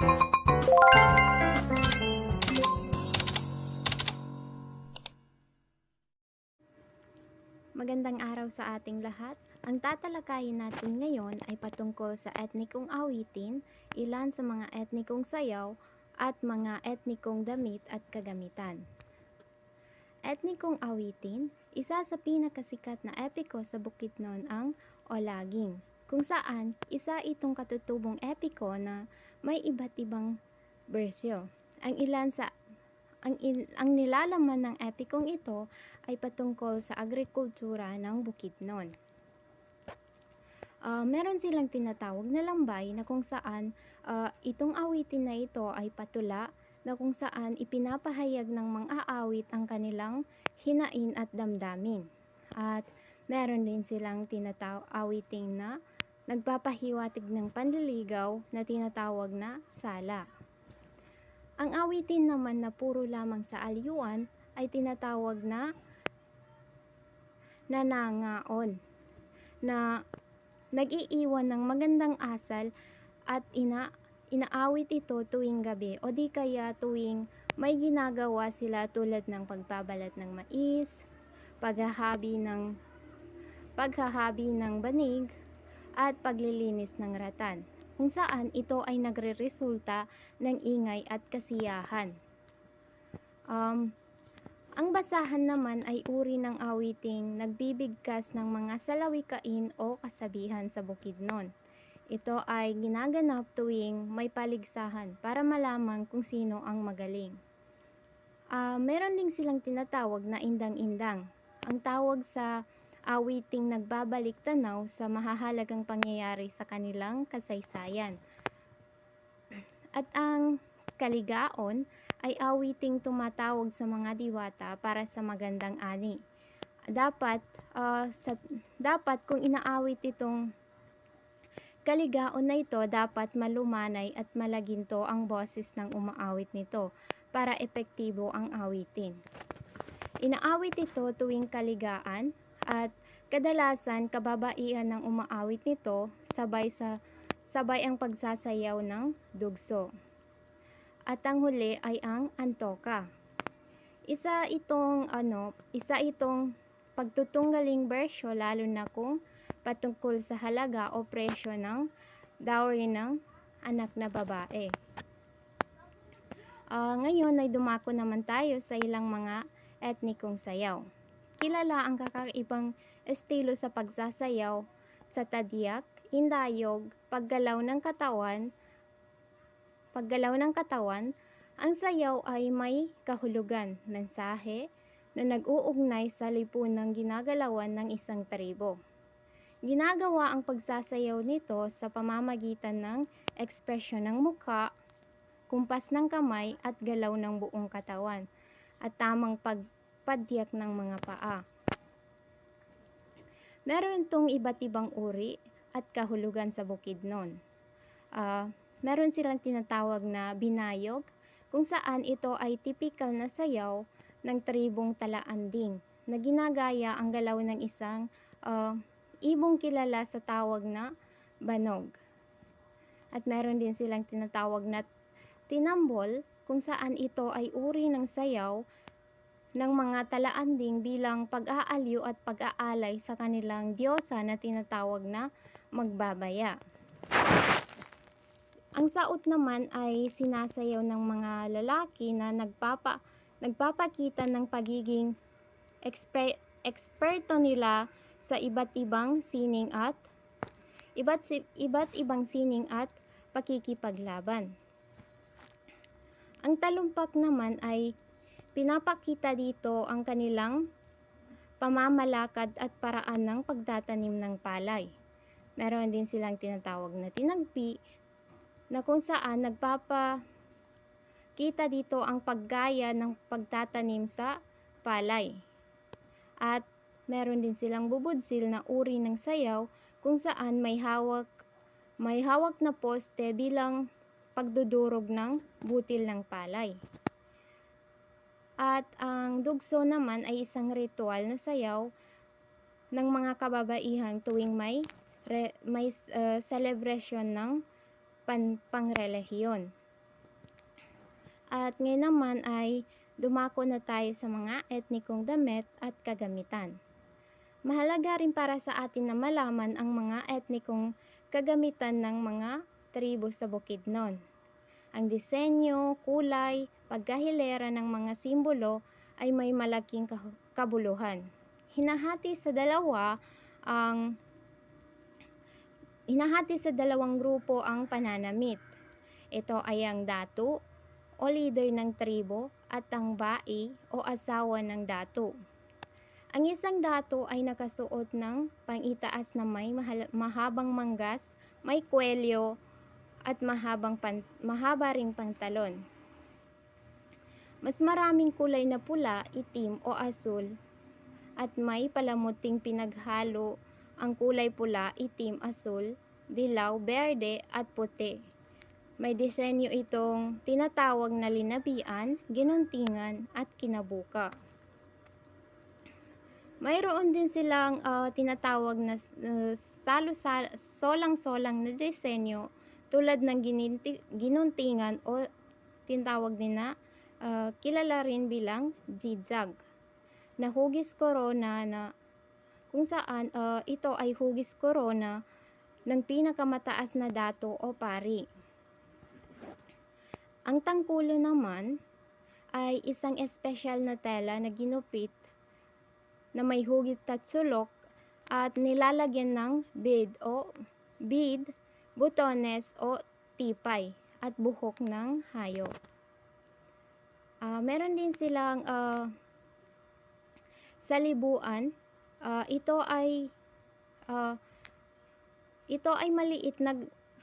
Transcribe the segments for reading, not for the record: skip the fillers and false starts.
Magandang araw sa ating lahat. Ang tatalakayin natin ngayon ay patungkol sa etnikong awitin, ilan sa mga etnikong sayaw, at mga etnikong damit at kagamitan. Etnikong awitin, isa sa pinakasikat na epiko sa Bukidnon ang Olaging, kung saan isa itong katutubong epiko na may iba't ibang bersyo. Ang nilalaman ng epikong ito ay patungkol sa agrikultura ng Bukidnon. Meron silang tinatawag na lambay na kung saan itong awitin na ito ay patula na kung saan ipinapahayag ng mang-aawit ang kanilang hinain at damdamin. At meron din silang awiting na nagpapahiwatig ng panliligaw na tinatawag na sala. Ang awitin naman na puro lamang sa alyuan ay tinatawag na nanangaon, na nag-iiwan ng magandang asal at inaawit ito tuwing gabi o di kaya tuwing may ginagawa sila tulad ng pagbabalat ng mais, paghahabi ng banig, at paglilinis ng ratan, kung saan ito ay nagreresulta ng ingay at kasiyahan. Ang basahan naman ay uri ng awiting nagbibigkas ng mga salawikain o kasabihan sa Bukidnon. Ito ay ginaganap tuwing may paligsahan para malaman kung sino ang magaling. Meron din silang tinatawag na indang-indang. Ang tawag sa awiting nagbabalik tanaw sa mahahalagang pangyayari sa kanilang kasaysayan. At ang kaligaon ay awiting tumatawag sa mga diwata para sa magandang ani. Dapat kung inaawit itong kaligaon na ito, dapat malumanay at malaginto ang boses ng umaawit nito para epektibo ang awitin. Inaawit ito tuwing kaligaan at kadalasan kababaihan ng umaawit nito sabay ang pagsasayaw ng dugso. At ang huli ay ang antoka. Isa itong pagtutunggaling bersyo lalo na kung patungkol sa halaga o presyo ng dowry ng anak na babae. Ngayon ay dumako naman tayo sa ilang mga etnikong sayaw. Kilala ang kakaibang estilo sa pagsasayaw sa tadyak, indayog, paggalaw ng katawan. Ang sayaw ay may kahulugan, mensahe na nag-uugnay sa lipunang ginagalawan ng isang tribo. Ginagawa ang pagsasayaw nito sa pamamagitan ng ekspresyon ng mukha, kumpas ng kamay at galaw ng buong katawan, at tamang pagpadyak ng mga paa. Meron itong iba't ibang uri at kahulugan sa Bukidnon. Meron silang tinatawag na binayog, kung saan ito ay tipikal na sayaw ng tribong Talaanding na ginagaya ang galaw ng isang ibong kilala sa tawag na banog. At meron din silang tinatawag na tinambol, kung saan ito ay uri ng sayaw ng mga Talaanding bilang pag-aaliw at pag-aalay sa kanilang diyosa na tinatawag na magbabaya. Ang saot naman ay sinasayaw ng mga lalaki na nagpapakita ng pagiging eksperto nila sa iba't ibang sining at pakikipaglaban. Ang talumpak naman ay pinapakita dito ang kanilang pamamalakad at paraan ng pagtatanim ng palay. Meron din silang tinatawag na tinagpi, na kung saan nagpapakita dito ang paggaya ng pagtatanim sa palay. At meron din silang bubudsil na uri ng sayaw, kung saan may hawak na poste bilang pagdudurog ng butil ng palay. At ang dugso naman ay isang ritual na sayaw ng mga kababaihan tuwing may celebration ng pangrelihiyon. At ngayon naman ay dumako na tayo sa mga etnikong damit at kagamitan. Mahalaga rin para sa atin na malaman ang mga etnikong kagamitan ng mga tribo sa Bukidnon. Ang disenyo, kulay, pagkahilera ng mga simbolo ay may malaking kabuluhan. Hinahati sa dalawang grupo ang pananamit. Ito ay ang datu o leader ng tribo at ang bai o asawa ng datu. Ang isang datu ay nakasuot ng pang-itaas na may mahabang manggas, may kwelyo at mahaba ring pantalon. Mas maraming kulay na pula, itim o asul at may palamuting pinaghalo ang kulay pula, itim, asul, dilaw, berde at puti. May disenyo itong tinatawag na linabian, ginuntingan at kinabuka. Mayroon din silang tinatawag na solang-solang na disenyo tulad ng ginuntingan o tinatawag din na kilala rin bilang zigzag na hugis korona na kung saan ito ay hugis korona ng pinakamataas na datu o pari. Ang tangkulo naman ay isang espesyal na tela na ginupit na may hugis at sulok at nilalagyan ng bead, butones o tipay at buhok ng hayop. Meron din silang salibuan. Ito ay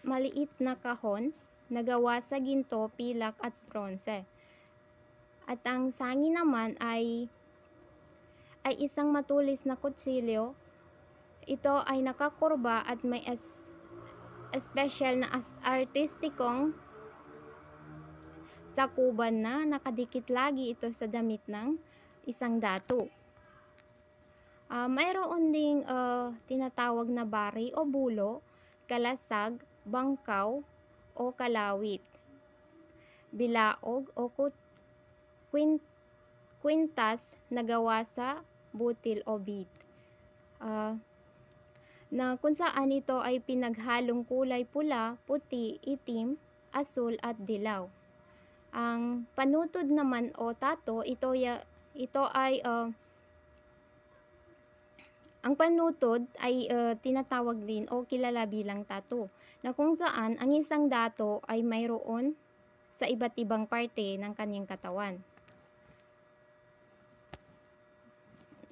maliit na kahon na gawa sa ginto, pilak at bronze. At ang sangi naman ay isang matulis na kutsilyo. Ito ay nakakurba at may special na artistikong sakuban na nakadikit lagi ito sa damit ng isang datu. Mayroon ding tinatawag na bari o bulo, kalasag, bangkaw o kalawit, bilaog o kwintas na gawa sa butil o bead, na kung saan ito ay pinaghalong kulay pula, puti, itim, asul at dilaw. Ang panutod naman o tato, ang panutod ay tinatawag din o kilala bilang tato, na kung saan ang isang dato ay mayroon sa iba't ibang parte ng kanyang katawan.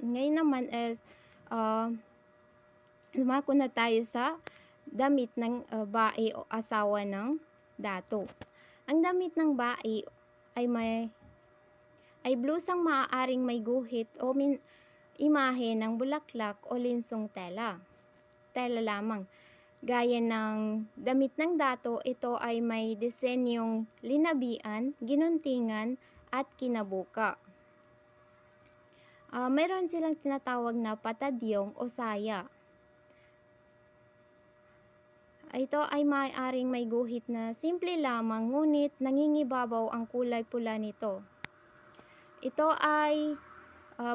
Ngayon naman lumako na tayo sa damit ng bai o asawa ng dato. Ang damit ng bai ay blusang maaaring may guhit o imahe ng bulaklak o linsong tela lamang. Gaya ng damit ng dato, ito ay may disenyong linabian, ginuntingan at kinabuka. Mayroon silang tinatawag na patadyong o saya. Ito ay maaaring may guhit na simple lamang, ngunit nangingibabaw ang kulay pula nito. Ito ay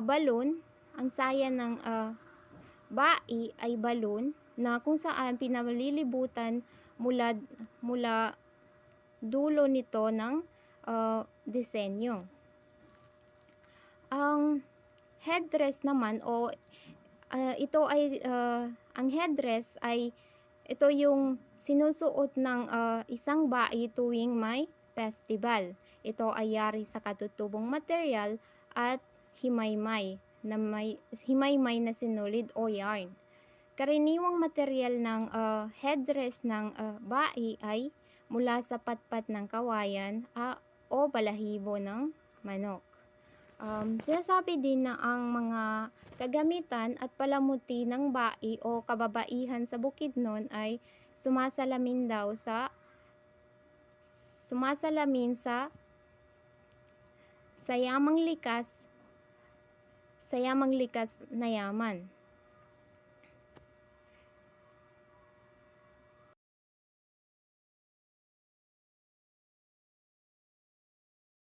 balon. Ang saya ng bai ay balon na kung saan pinalilibutan mula dulo nito ng disenyo. Ang headdress naman ang headdress ay ito yung sinusuot ng isang bai tuwing may festival. Ito ay yari sa katutubong material at himaymay na sinulid o yarn. Karaniwang material ng headdress ng bai ay mula sa patpat ng kawayan o balahibo ng manok. Sinasabi din na ang mga kagamitan at palamuti ng bai o kababaihan sa Bukidnon ay sumasalamin sa sayamang likas na yaman.